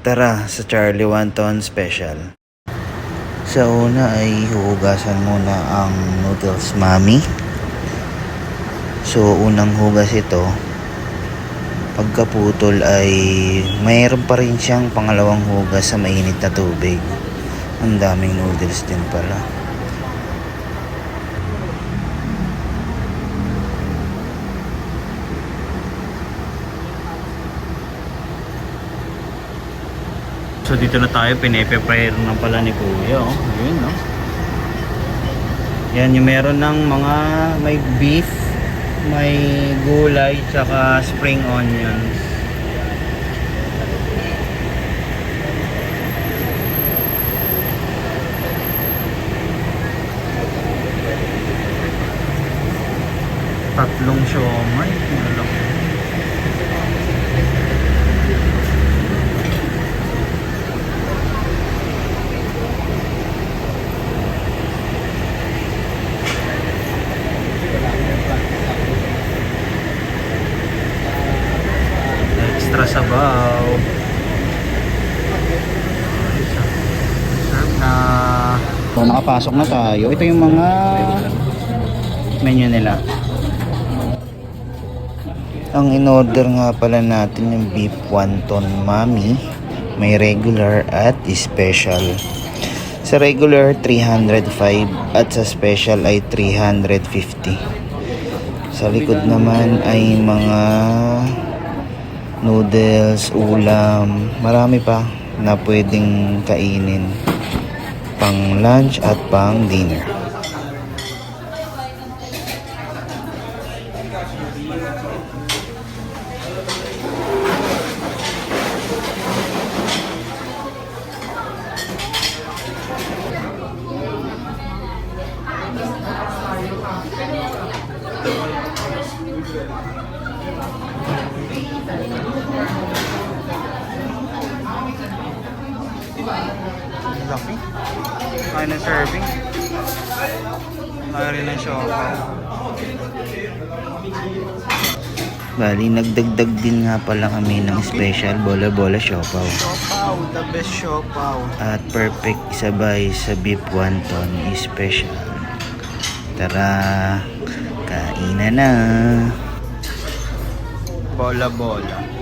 Tara sa Charlie Wonton Special. Sa una ay hugasan muna ang noodles mami. So unang hugas ito. Pagkaputol ay mayroon pa rin siyang pangalawang hugas sa mainit na tubig. Ang daming noodles din pala. So dito na tayo, pine-prepare na pala ni Kuya, oh. Ayun, no? Yan yung meron ng mga may beef, may gulay, tsaka spring onions. Tatlong siomay, malaki. Extra sabaw. Sarap na. So, nakapasok na tayo. Ito yung mga menu nila. Ang in-order nga pala natin yung beef wonton mami. May regular at special. Sa regular 305 at sa special ay 350. Sa likod naman ay mga noodles, ulam, marami pa na pwedeng kainin pang lunch at pang dinner. Laki. Kaya na serving. Kaya rin ang siopaw. Bali, nagdagdag din nga pala kami ng special bola-bola siopaw. Siopaw, the best siopaw. At perfect sabay sa beef wonton special. Tara, kainan na. Bola-bola.